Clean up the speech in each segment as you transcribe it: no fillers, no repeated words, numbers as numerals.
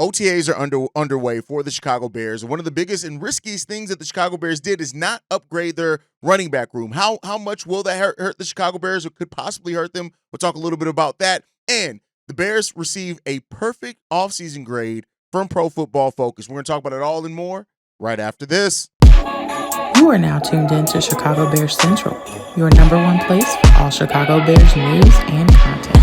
OTAs are underway for the Chicago Bears. And one of the biggest and riskiest things that the Chicago Bears did is not upgrade their running back room. How much will that hurt the Chicago Bears, or could possibly hurt them? We'll talk a little bit about that. And the Bears received a perfect offseason grade from Pro Football Focus. We're going to talk about it all and more right after this. You are now tuned in to Chicago Bears Central, your number one place for all Chicago Bears news and content.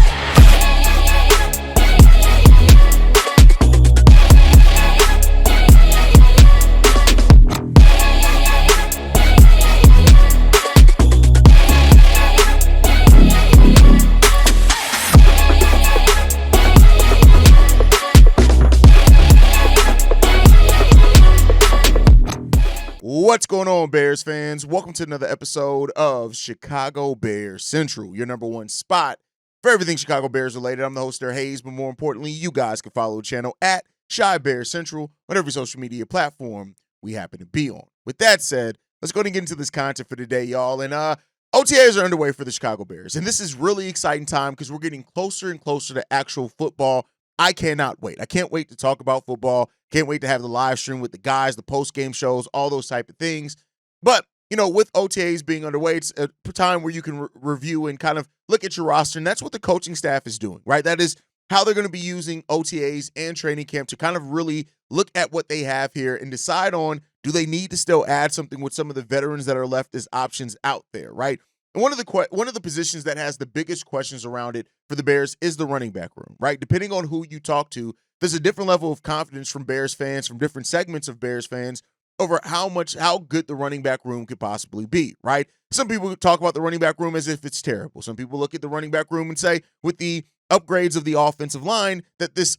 What's going on, Bears fans? Welcome to another episode of Chicago Bears Central, your number one spot for everything Chicago Bears related. I'm the host there, Hayes, but more importantly, you guys can follow the channel at Chi Bears Central on every social media platform we happen to be on. With that said, let's go ahead and get into this content for today, y'all. And OTAs are underway for the Chicago Bears, and this is really exciting time because we're getting closer and closer to actual football. I cannot wait. I can't wait to talk about football. Can't wait to have the live stream with the guys, the post-game shows, all those type of things. But, you know, with OTAs being underway, it's a time where you can review and kind of look at your roster, and that's what the coaching staff is doing, right? That is how they're going to be using OTAs and training camp to kind of really look at what they have here and decide on, do they need to still add something with some of the veterans that are left as options out there, right? And one of the positions that has the biggest questions around it for the Bears is the running back room, right? Depending on who you talk to, there's a different level of confidence from Bears fans, from different segments of Bears fans, over how good the running back room could possibly be, right? Some people talk about the running back room as if it's terrible. Some people look at the running back room and say, with the upgrades of the offensive line, that this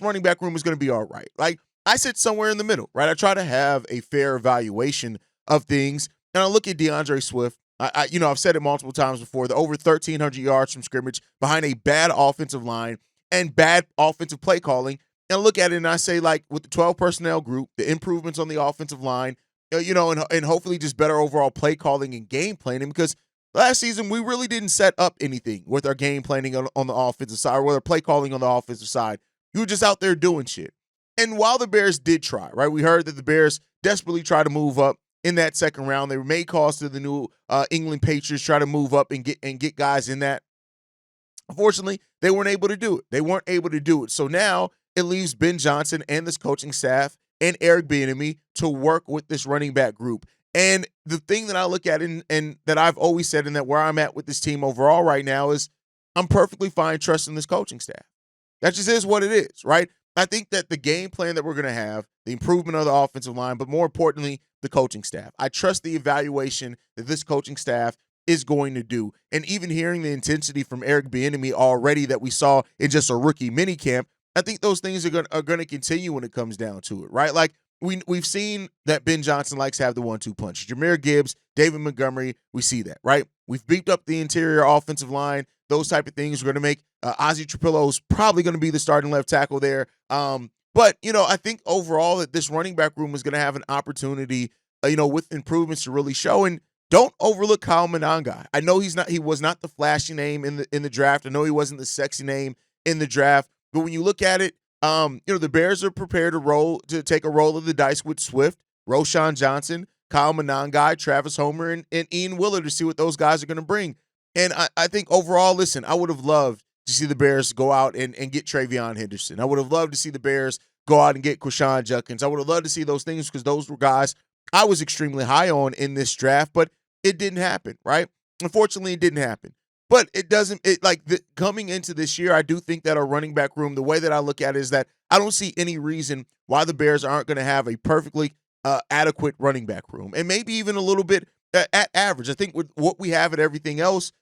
running back room is going to be all right. Like, I sit somewhere in the middle, right? I try to have a fair evaluation of things, and I look at DeAndre Swift. I've said it multiple times before, the over 1,300 yards from scrimmage behind a bad offensive line and bad offensive play calling. And I look at it and I say, like, with the 12 personnel group, the improvements on the offensive line, and hopefully just better overall play calling and game planning, because last season we really didn't set up anything with our game planning on the offensive side, or with our play calling on the offensive side. You were just out there doing shit. And while the Bears did try, right, we heard that the Bears desperately try to move up in that second round. They made calls to the New England Patriots, try to move up and get guys in that. Unfortunately, they weren't able to do it. So now it leaves Ben Johnson and this coaching staff and Eric Bieniemy to work with this running back group. And the thing that I look at and that I've always said, and that where I'm at with this team overall right now, is I'm perfectly fine trusting this coaching staff. That just is what it is, right? I think that the game plan that we're going to have, the improvement of the offensive line, but more importantly, the coaching staff. I trust the evaluation that this coaching staff is going to do. And even hearing the intensity from Eric Bieniemy already that we saw in just a rookie minicamp, I think those things are going to continue when it comes down to it, right? Like, we've seen that Ben Johnson likes to have the 1-2 punch. Jahmyr Gibbs, David Montgomery, we see that, right? We've beefed up the interior offensive line. Those type of things are going to make Ozzie Trapillo's probably going to be the starting left tackle there. But, I think overall that this running back room is going to have an opportunity, with improvements to really show. And don't overlook Kyle Manangai. I know he was not the flashy name in the draft. I know he wasn't the sexy name in the draft. But when you look at it, the Bears are prepared to take a roll of the dice with Swift, Roschon Johnson, Kyle Manangai, Travis Homer, and Ian Willard to see what those guys are going to bring. And I think overall, listen, I would have loved to see the Bears go out and get Travion Henderson. I would have loved to see the Bears go out and get Quashon Judkins. I would have loved to see those things, because those were guys I was extremely high on in this draft, but it didn't happen, right? Unfortunately, it didn't happen. But coming into this year, I do think that our running back room, the way that I look at it is that I don't see any reason why the Bears aren't going to have a perfectly adequate running back room, and maybe even a little bit at average. I think with what we have and everything else,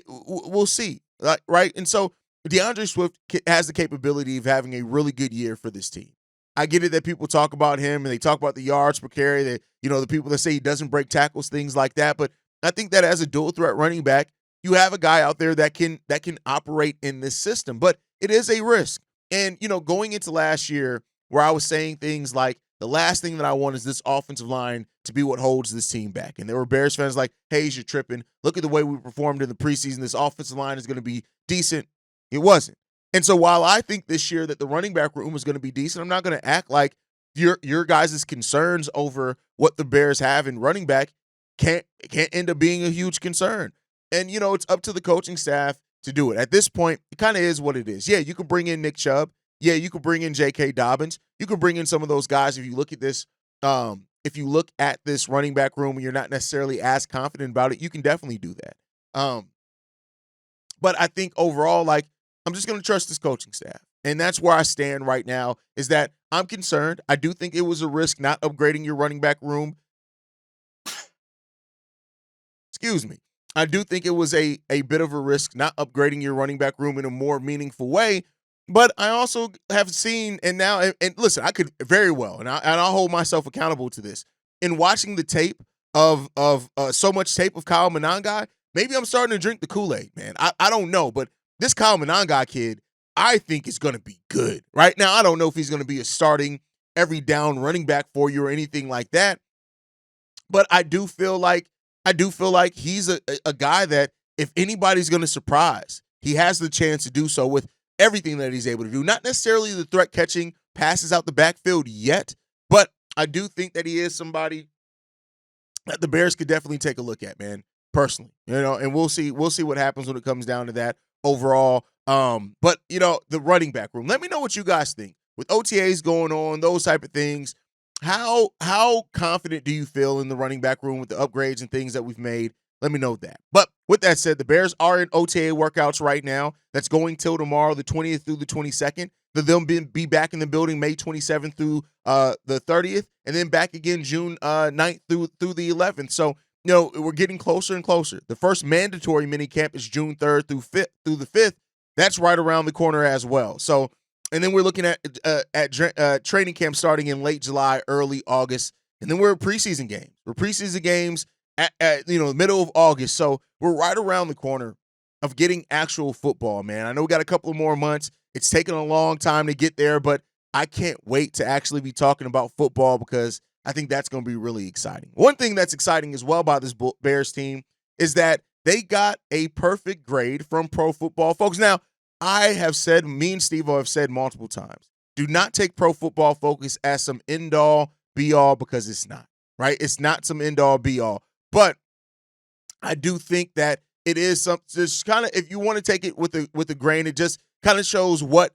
we'll see, right? And so DeAndre Swift has the capability of having a really good year for this team. I get it that people talk about him and they talk about the yards per carry, that the people that say he doesn't break tackles, things like that. But I think that as a dual threat running back, you have a guy out there that can operate in this system. But it is a risk. And going into last year, where I was saying things like, the last thing that I want is this offensive line to be what holds this team back. And there were Bears fans like, Hayes, you're tripping. Look at the way we performed in the preseason. This offensive line is going to be decent. It wasn't. And so while I think this year that the running back room is going to be decent, I'm not going to act like your guys' concerns over what the Bears have in running back can't end up being a huge concern. And it's up to the coaching staff to do it. At this point, it kind of is what it is. Yeah, you could bring in Nick Chubb. Yeah, you could bring in J.K. Dobbins. You could bring in some of those guys if you look at this. If you look at this running back room and you're not necessarily as confident about it, you can definitely do that. But I think overall, like, I'm just going to trust this coaching staff. And that's where I stand right now, is that I'm concerned. I do think it was a risk not upgrading your running back room. Excuse me. I do think it was a bit of a risk not upgrading your running back room in a more meaningful way. But I also have seen, and now, and listen, I could very well, and I'll hold myself accountable to this. In watching the tape of so much tape of Kyle Manangai, maybe I'm starting to drink the Kool-Aid, man. I don't know, but this Kyle Manangai kid, I think is going to be good. Right now, I don't know if he's going to be a starting every down running back for you or anything like that. But I do feel like he's a guy that if anybody's going to surprise, he has the chance to do so with everything that he's able to do. Not necessarily the threat catching passes out the backfield yet, but I do think that he is somebody that the Bears could definitely take a look at, man, personally. And we'll see what happens when it comes down to that overall. But the running back room. Let me know what you guys think. With OTAs going on, those type of things, how confident do you feel in the running back room with the upgrades and things that we've made? Let me know that. But with that said, the Bears are in OTA workouts right now. That's going till tomorrow, the 20th through the 22nd. They'll be back in the building May 27th through the 30th, and then back again June 9th through the 11th. So, we're getting closer and closer. The first mandatory mini camp is June 3rd through the 5th. That's right around the corner as well. So, and then we're looking at training camp starting in late July, early August, and then we're preseason games. We're preseason games at the middle of August. So we're right around the corner of getting actual football, man. I know we got a couple of more months. It's taken a long time to get there, but I can't wait to actually be talking about football because I think that's going to be really exciting. One thing that's exciting as well about this Bears team is that they got a perfect grade from Pro Football Focus. Now, me and Steve have said multiple times, do not take Pro Football Focus as some end-all, be-all, because it's not, right? It's not some end-all, be-all. But I do think that it is some just kind of, if you want to take it with a grain, it just kind of shows what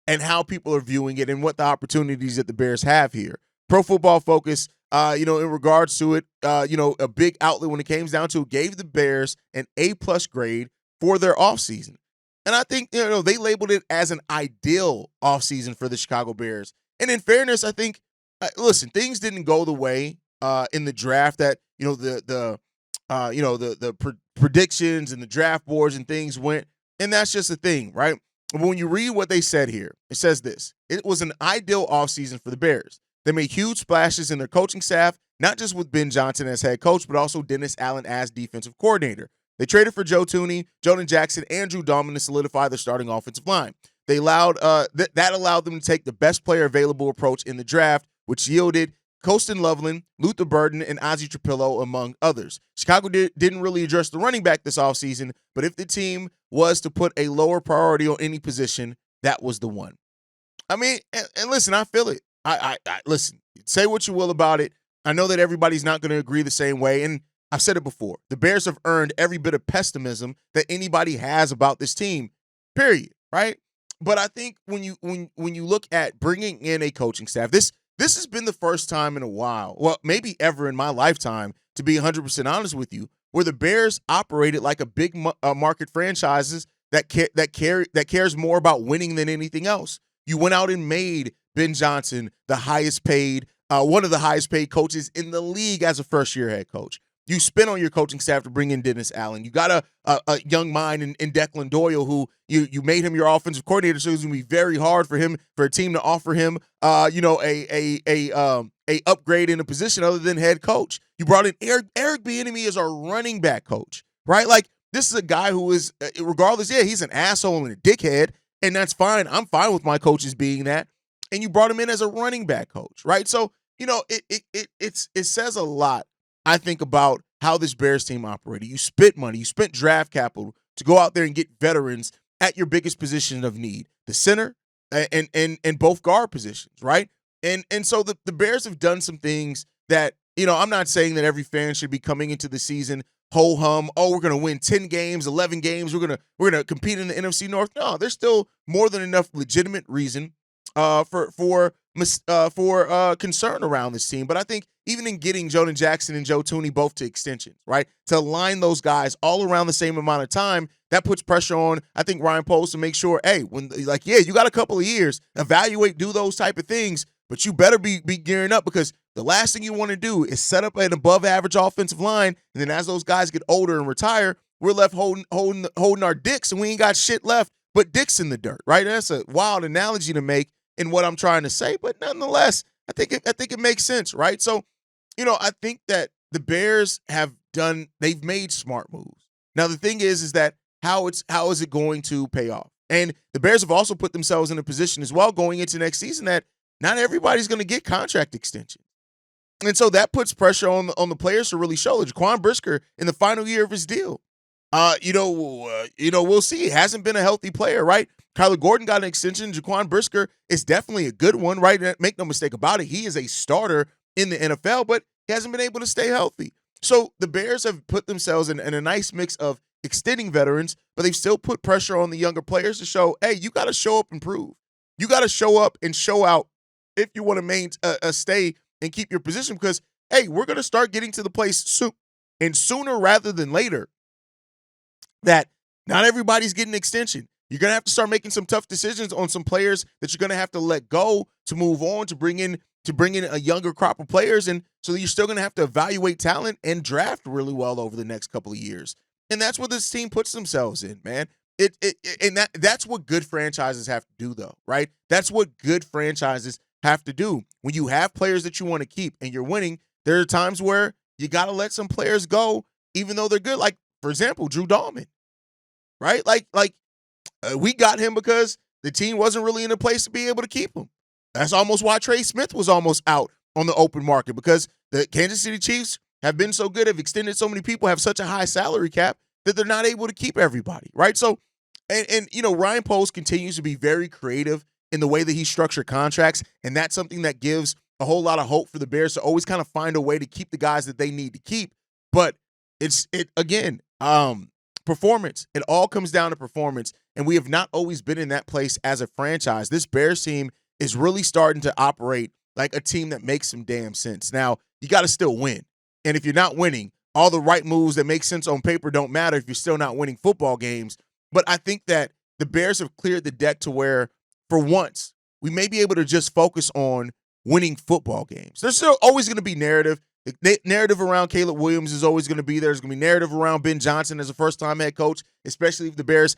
and how people are viewing it and what the opportunities that the Bears have here. Pro Football Focus, in regards to it, a big outlet when it came down to it, gave the Bears an A+ grade for their offseason. And I think, they labeled it as an ideal offseason for the Chicago Bears. And in fairness, I think, listen, things didn't go the way in the draft that, the predictions and the draft boards and things went. And that's just a thing, right? But when you read what they said here, it says this. It was an ideal offseason for the Bears. They made huge splashes in their coaching staff, not just with Ben Johnson as head coach, but also Dennis Allen as defensive coordinator. They traded for Joe Thuney, Jonah Jackson, and Drew Dalman to solidify their starting offensive line. They allowed that allowed them to take the best player available approach in the draft, which yielded Colston Loveland, Luther Burden, and Ozzie Trapillo, among others. Chicago didn't really address the running back this offseason, but if the team was to put a lower priority on any position, that was the one. I mean, and listen, I feel it. I listen, say what you will about it. I know that everybody's not going to agree the same way, and I've said it before. The Bears have earned every bit of pessimism that anybody has about this team, period, right? But I think when you look at bringing in a coaching staff, this has been the first time in a while, well, maybe ever in my lifetime, to be 100% honest with you, where the Bears operated like a big market franchises that cares more about winning than anything else. You went out and made Ben Johnson the highest paid, one of the highest paid coaches in the league as a first-year head coach. You spent on your coaching staff to bring in Dennis Allen. You got a young mind in Declan Doyle who you made him your offensive coordinator, so it's going to be very hard for a team to offer him a upgrade in a position other than head coach. You brought in Eric Bieniemy as our running back coach, right? Like, this is a guy who is, regardless, he's an asshole and a dickhead, and that's fine. I'm fine with my coaches being that. And you brought him in as a running back coach, right? So, it says a lot, I think, about how this Bears team operated. You spent money, you spent draft capital to go out there and get veterans at your biggest position of need, the center and both guard positions, right? And so the Bears have done some things that, I'm not saying that every fan should be coming into the season ho hum. Oh, we're gonna win 10 games, 11 games. We're gonna compete in the NFC North. No, there's still more than enough legitimate reason for concern around this team. But I think even in getting Jonah Jackson and Joe Tooney both to extensions, right, to align those guys all around the same amount of time, that puts pressure on, I think, Ryan Poles to make sure, hey, you got a couple of years, evaluate, do those type of things, but you better be gearing up, because the last thing you want to do is set up an above-average offensive line, and then as those guys get older and retire, we're left holding our dicks, and we ain't got shit left but dicks in the dirt, right? And that's a wild analogy to make in what I'm trying to say, but nonetheless, I think it makes sense, right? So, I think that the Bears they've made smart moves. Now, the thing is that how is it going to pay off? And the Bears have also put themselves in a position as well going into next season that not everybody's going to get contract extensions. And so that puts pressure on the players to really show. Jaquan Brisker in the final year of his deal. We'll see. He hasn't been a healthy player, right? Kyler Gordon got an extension. Jaquan Brisker is definitely a good one, right? Make no mistake about it. He is a starter in the NFL, but he hasn't been able to stay healthy. So the Bears have put themselves in a nice mix of extending veterans, but they've still put pressure on the younger players to show, hey, you got to show up and prove. You got to show up and show out if you want to stay and keep your position, because, hey, we're going to start getting to the place soon, and sooner rather than later, that not everybody's getting an extension. You're going to have to start making some tough decisions on some players that you're going to have to let go to move on, to bring in a younger crop of players. And so you're still going to have to evaluate talent and draft really well over the next couple of years. And that's what this team puts themselves in, man. That's what good franchises have to do, though, right? That's what good franchises have to do. When you have players that you want to keep and you're winning, there are times where you got to let some players go, even though they're good. Like, for example, Drew Dahlman, right? We got him because the team wasn't really in a place to be able to keep him. That's almost why Trey Smith was almost out on the open market, because the Kansas City Chiefs have been so good, have extended so many people, have such a high salary cap that they're not able to keep everybody, right? So, and Ryan Poles continues to be very creative in the way that he structured contracts, and that's something that gives a whole lot of hope for the Bears to always kind of find a way to keep the guys that they need to keep. But performance. It all comes down to performance, and we have not always been in that place as a franchise. This Bears team is really starting to operate like a team that makes some damn sense. Now, you got to still win, and if you're not winning, all the right moves that make sense on paper don't matter if you're still not winning football games. But I think that the Bears have cleared the deck to where, for once, we may be able to just focus on winning football games. There's still always going to be narrative. The narrative around Caleb Williams is always going to be there. There's going to be narrative around Ben Johnson as a first-time head coach, especially if the Bears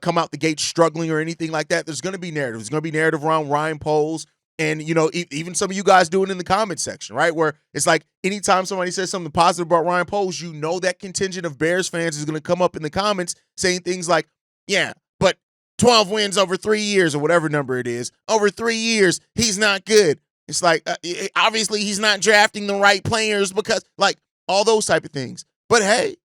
come out the gate struggling or anything like that. There's going to be narrative. There's going to be narrative around Ryan Poles and, even some of you guys doing it in the comment section, right, where it's like anytime somebody says something positive about Ryan Poles, that contingent of Bears fans is going to come up in the comments saying things like, yeah, but 12 wins over 3 years or whatever number it is. Over 3 years, he's not good. It's like, obviously he's not drafting the right players because, like, all those type of things. But, hey,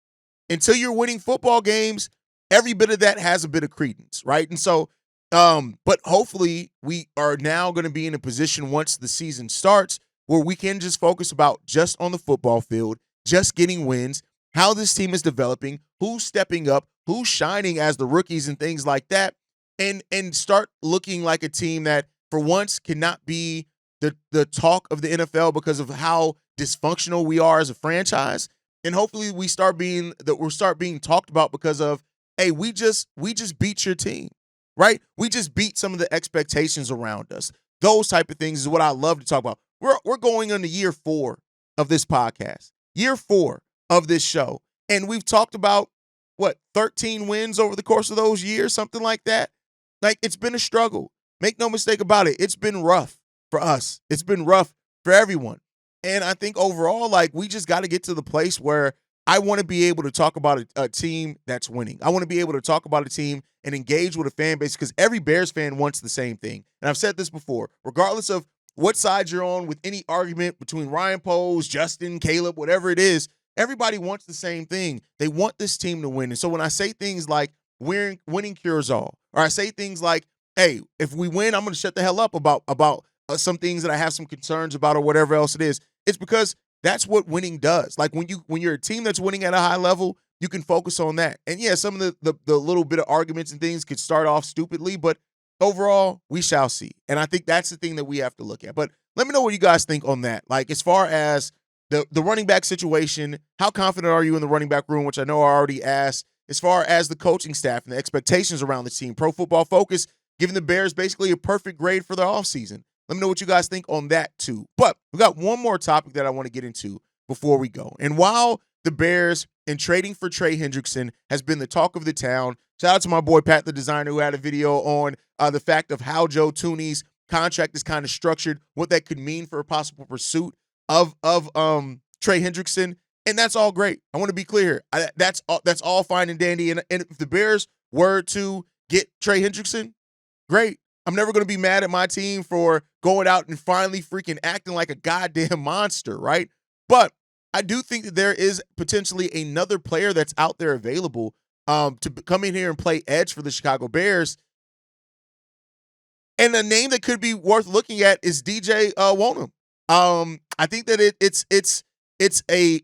until you're winning football games, every bit of that has a bit of credence, right? And so, but hopefully we are now going to be in a position once the season starts where we can just focus about just on the football field, just getting wins, how this team is developing, who's stepping up, who's shining as the rookies and things like that, and start looking like a team that, for once, cannot be the talk of the NFL because of how dysfunctional we are as a franchise. And hopefully we're start being talked about because of, hey, we just beat your team, right? We just beat some of the expectations around us. Those type of things is what I love to talk about. We're going into year 4 of this podcast, year 4 of this show. And we've talked about, 13 wins over the course of those years, something like that. Like, it's been a struggle. Make no mistake about it. It's been rough for us. It's been rough for everyone. And I think overall, like, we just got to get to the place where I want to be able to talk about a team that's winning. I want to be able to talk about a team and engage with a fan base, because every Bears fan wants the same thing. And I've said this before, regardless of what side you're on with any argument between Ryan Poles, Justin, Caleb, whatever it is, everybody wants the same thing. They want this team to win. And so when I say things like, winning cures all. Or I say things like, hey, if we win, I'm going to shut the hell up about some things that I have some concerns about or whatever else it is. It's because that's what winning does. Like when you're a team that's winning at a high level, you can focus on that. And yeah, some of the little bit of arguments and things could start off stupidly, but overall, we shall see. And I think that's the thing that we have to look at. But let me know what you guys think on that. Like as far as the running back situation, how confident are you in the running back room, which I know I already asked. As far as the coaching staff and the expectations around the team, Pro Football Focus giving the Bears basically a perfect grade for their offseason. Let me know what you guys think on that too. But we got one more topic that I want to get into before we go. And while the Bears and trading for Trey Hendrickson has been the talk of the town, shout out to my boy Pat the designer who had a video on the fact of how Joe Tooney's contract is kind of structured, what that could mean for a possible pursuit of Trey Hendrickson. And that's all great. I want to be clear. That's all fine and dandy. And if the Bears were to get Trey Hendrickson, great. I'm never going to be mad at my team for going out and finally freaking acting like a goddamn monster, right? But I do think that there is potentially another player that's out there available to come in here and play edge for the Chicago Bears. And a name that could be worth looking at is DJ Wonnum. I think that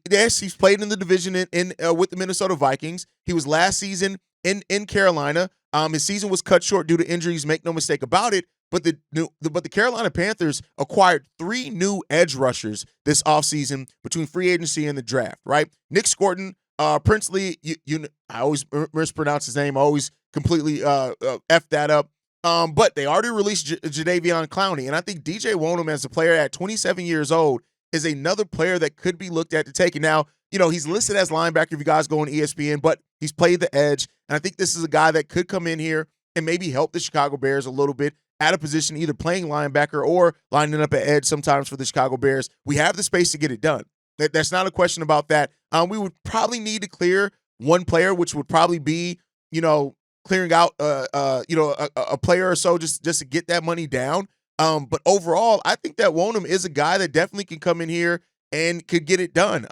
yes, he's played in the division in with the Minnesota Vikings. He was last season in Carolina. His season was cut short due to injuries. Make no mistake about it. But the Carolina Panthers acquired 3 new edge rushers this offseason between free agency and the draft. Right, Nick Scorton, Princely. I always mispronounce his name. I always completely f that up. But they already released Jadeveon Clowney, and I think DJ Wonnum as a player at 27 years old is another player that could be looked at to take. And now, he's listed as linebacker if you guys go on ESPN, but he's played the edge. And I think this is a guy that could come in here and maybe help the Chicago Bears a little bit at a position, either playing linebacker or lining up at edge sometimes for the Chicago Bears. We have the space to get it done. That's not a question about that. We would probably need to clear one player, which would probably be, clearing out, a player or so just to get that money down. But overall, I think that Wonnum is a guy that definitely can come in here and could get it done.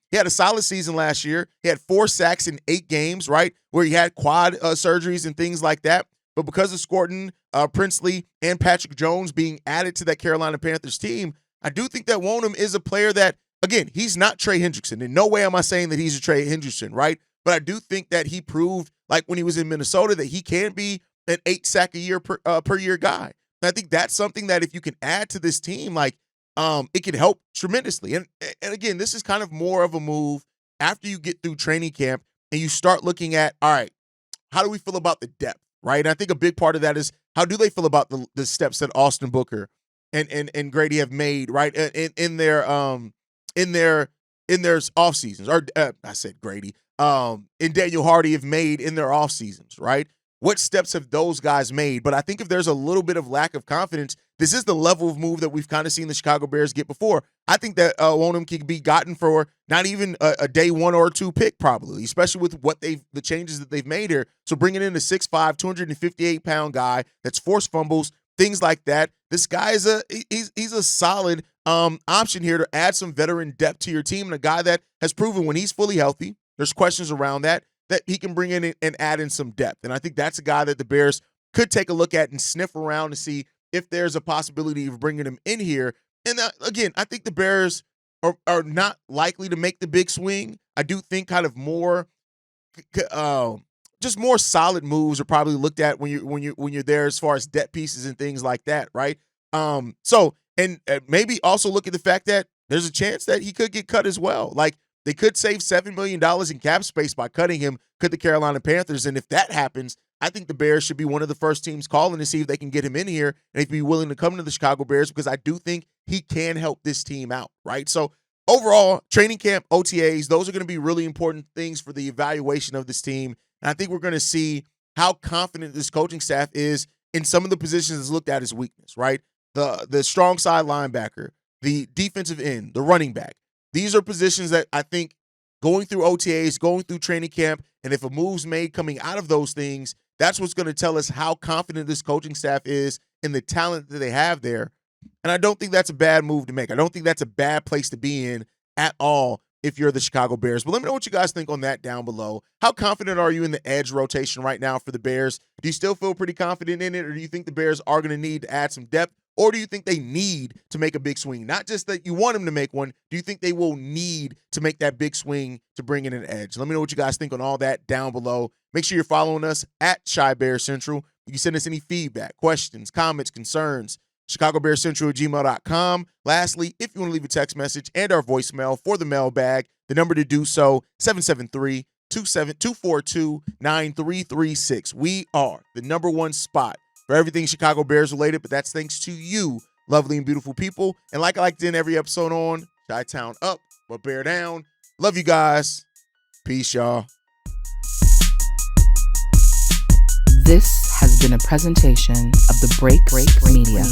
He had a solid season last year. He had 4 sacks in 8 games, right, where he had quad surgeries and things like that. But because of Scorton, Princely, and Patrick Jones being added to that Carolina Panthers team, I do think that Wonnum is a player that, again, he's not Trey Hendrickson. In no way am I saying that he's a Trey Hendrickson, right? But I do think that he proved, like when he was in Minnesota, that he can be an 8 sack a year per year guy. And I think that's something that if you can add to this team, it can help tremendously. And again, this is kind of more of a move after you get through training camp and you start looking at, all right, how do we feel about the depth, right? And I think a big part of that is how do they feel about the steps that Austin Booker and Grady have made, right, in their off seasons, or I said Grady, and Daniel Hardy have made in their off seasons, right? What steps have those guys made? But I think if there's a little bit of lack of confidence, this is the level of move that we've kind of seen the Chicago Bears get before. I think that Wonnum can be gotten for not even a day 1 or 2 pick, probably, especially with the changes that they've made here. So bringing in a 6'5", 258-pound guy that's forced fumbles, things like that. This guy is he's a solid option here to add some veteran depth to your team, and a guy that has proven when he's fully healthy, there's questions around that he can bring in and add in some depth. And I think that's a guy that the Bears could take a look at and sniff around to see if there's a possibility of bringing him in here. And again, I think the Bears are not likely to make the big swing. I do think kind of more, just more solid moves are probably looked at when you're there as far as depth pieces and things like that, right? So maybe also look at the fact that there's a chance that he could get cut as well. Like, they could save $7 million in cap space by cutting him, could the Carolina Panthers. And if that happens, I think the Bears should be one of the first teams calling to see if they can get him in here and if he'd be willing to come to the Chicago Bears, because I do think he can help this team out, right? So overall, training camp, OTAs, those are going to be really important things for the evaluation of this team. And I think we're going to see how confident this coaching staff is in some of the positions that's looked at as weakness, right? The strong side linebacker, the defensive end, the running back. These are positions that I think going through OTAs, going through training camp, and if a move's made coming out of those things, that's what's going to tell us how confident this coaching staff is in the talent that they have there. And I don't think that's a bad move to make. I don't think that's a bad place to be in at all if you're the Chicago Bears. But let me know what you guys think on that down below. How confident are you in the edge rotation right now for the Bears? Do you still feel pretty confident in it, or do you think the Bears are going to need to add some depth? Or do you think they need to make a big swing? Not just that you want them to make one. Do you think they will need to make that big swing to bring in an edge? Let me know what you guys think on all that down below. Make sure you're following us at Chi Bear Central. You can send us any feedback, questions, comments, concerns, chicagobearcentral@gmail.com. Lastly, if you want to leave a text message and our voicemail for the mailbag, the number to do so, 773-242-9336. We are the number one spot for everything Chicago Bears related, but that's thanks to you, lovely and beautiful people. And like I like to end every episode on, Chi-Town up, but bear down. Love you guys. Peace, y'all. This has been a presentation of the Break Media.